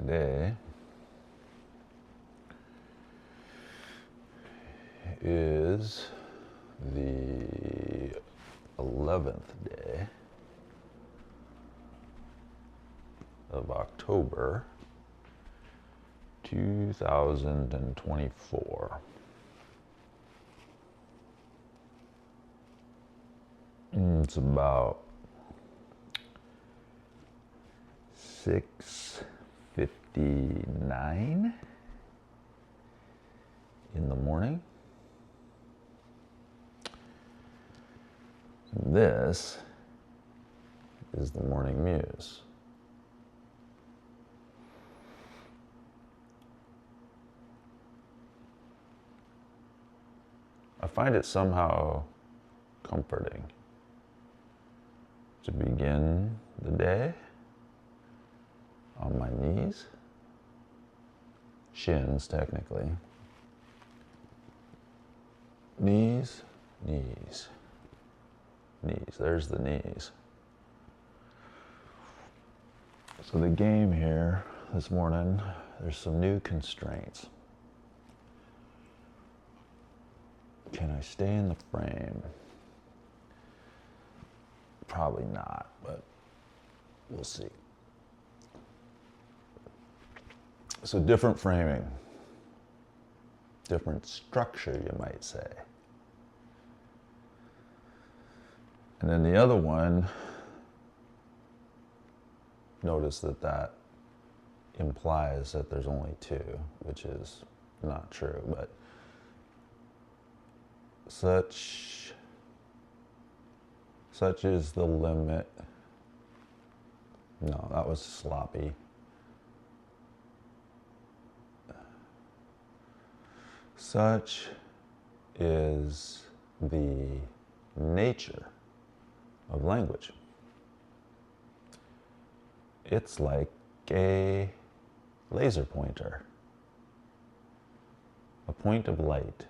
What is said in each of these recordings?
Today is the 11th day of October 2024. It's about 6:59 in the morning. And this is the Morning Muse. I find it somehow comforting to begin the day on my knees, shins technically, knees, knees, knees, there's the knees. So the game here this morning, there's some new constraints. Can I stay in the frame? Probably not, but we'll see. So different framing, different structure, you might say. And then the other one, notice that implies that there's only two, which is not true, but such is the limit. No, that was sloppy. Such is the nature of language. It's like a laser pointer, a point of light.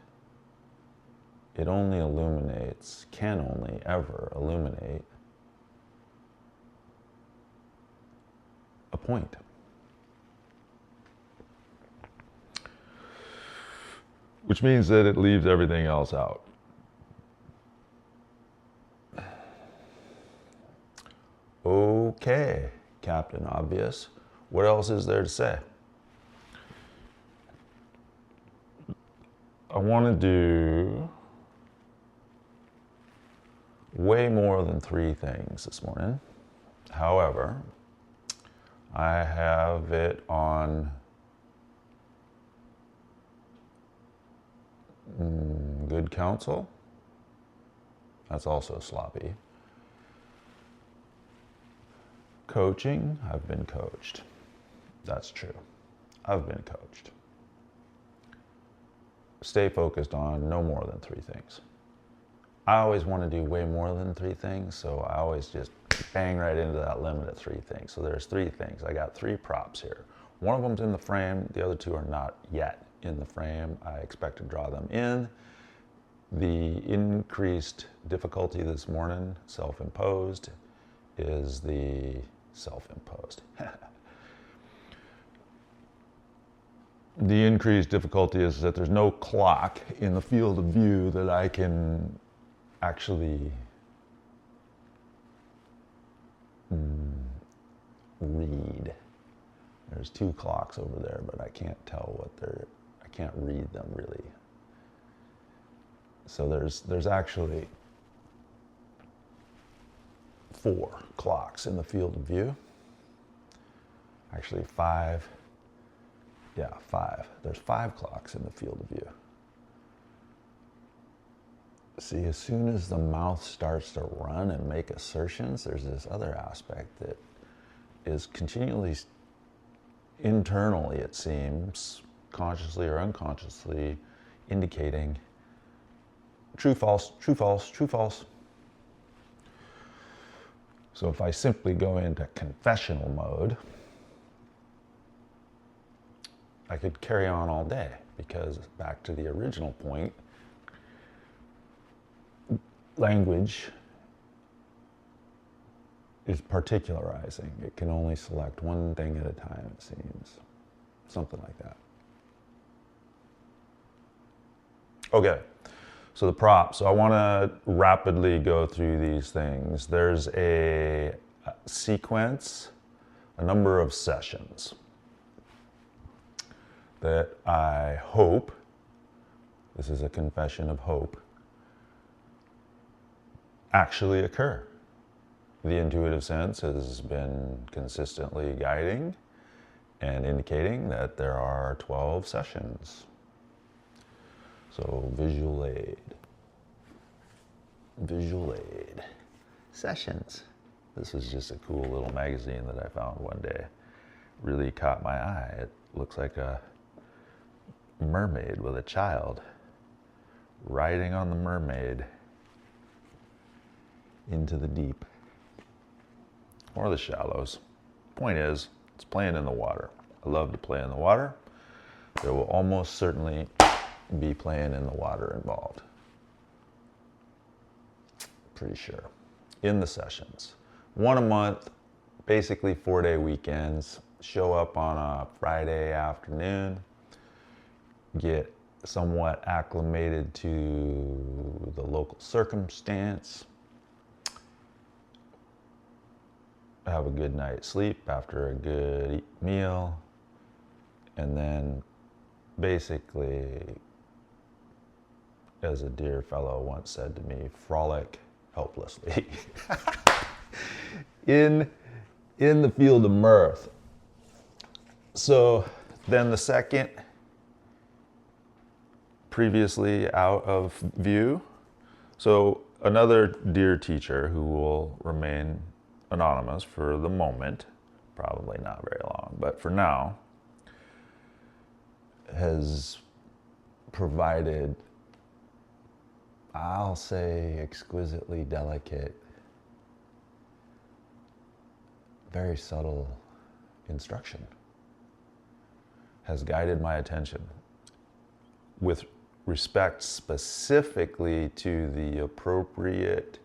It only illuminates, can only ever illuminate a point. Which means that it leaves everything else out. Okay, Captain Obvious. What else is there to say? I want to do way more than 3 things this morning. However, I have it on good counsel. That's also sloppy. Coaching, I've been coached. That's true. I've been coached. Stay focused on no more than 3 things. I always want to do way more than 3 things, so I always just bang right into that limit of 3 things. So there's 3 things. I got 3 props here. One of them's in the frame, the other 2 are not yet in the frame. I expect to draw them in. The increased difficulty this morning, self-imposed, is the self-imposed. The increased difficulty is that there's no clock in the field of view that I can actually read. There's 2 clocks over there, but I can't tell what I can't read them really. So there's actually 4 clocks in the field of view. Actually 5. Yeah, 5. There's 5 clocks in the field of view. See, as soon as the mouth starts to run and make assertions, there's this other aspect that is continually, internally it seems, consciously or unconsciously, indicating true, false, true, false, true, false. So if I simply go into confessional mode, I could carry on all day, because back to the original point, language is particularizing. It can only select one thing at a time, it seems. Something like that. Okay, so the props. So I want to rapidly go through these things. There's a sequence, a number of sessions that I hope, this is a confession of hope, actually occur. The intuitive sense has been consistently guiding and indicating that there are 12 sessions. So visual aid, sessions. This is just a cool little magazine that I found one day. Really caught my eye. It looks like a mermaid with a child riding on the mermaid into the deep or the shallows. Point is, it's playing in the water. I love to play in the water. There will almost certainly be playing in the water involved. Pretty sure. In the sessions. One a month, basically 4-day weekends. Show up on a Friday afternoon. Get somewhat acclimated to the local circumstance. Have a good night's sleep after a good meal. And then basically, as a dear fellow once said to me, frolic helplessly in the field of mirth. So then the second, previously out of view. So another dear teacher who will remain anonymous for the moment, probably not very long, but for now, has provided, I'll say, exquisitely delicate, very subtle instruction. Has guided my attention with respect specifically to the appropriate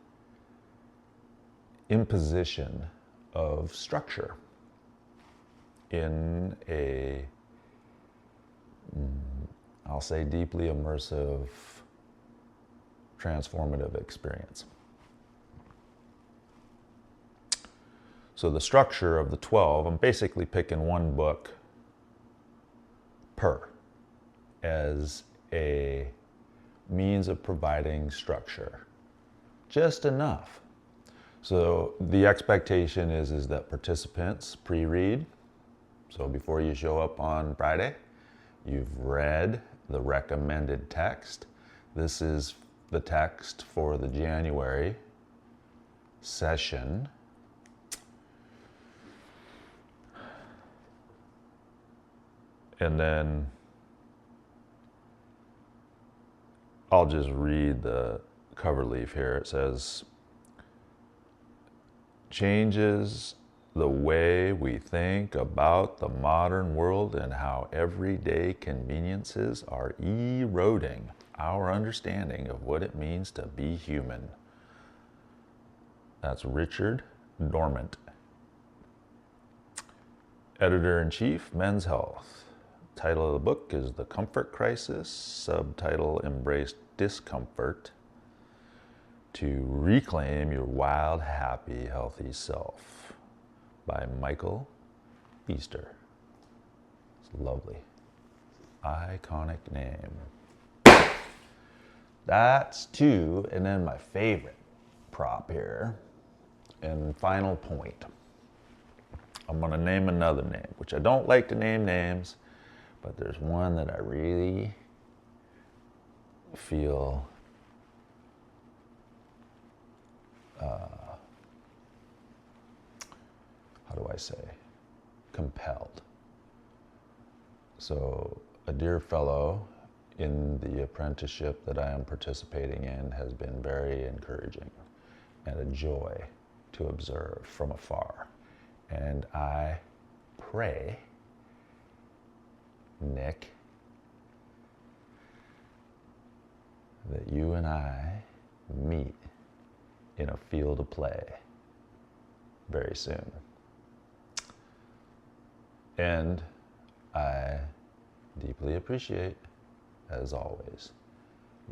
imposition of structure in a, I'll say, deeply immersive, transformative experience. So the structure of the 12, I'm basically picking one book per as a means of providing structure. Just enough. So the expectation is that participants pre-read. So before you show up on Friday, you've read the recommended text. This is the text for the January session. And then I'll just read the cover leaf here. It says, changes the way we think about the modern world and how everyday conveniences are eroding our understanding of what it means to be human. That's Richard Dormant, Editor-in-Chief, Men's Health. Title of the book is The Comfort Crisis. Subtitle, Embrace Discomfort to Reclaim Your Wild, Happy, Healthy Self by Michael Easter. It's lovely. Iconic name. That's two, and then my favorite prop here, and final point. I'm gonna name another name, which I don't like to name names, but there's one that I really feel how do I say, compelled. So a dear fellow in the apprenticeship that I am participating in has been very encouraging and a joy to observe from afar. And I pray, Nick, that you and I meet in a field of play very soon. And I deeply appreciate, as always,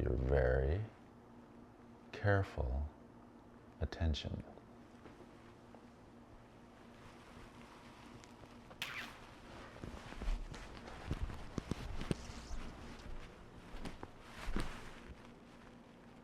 your very careful attention.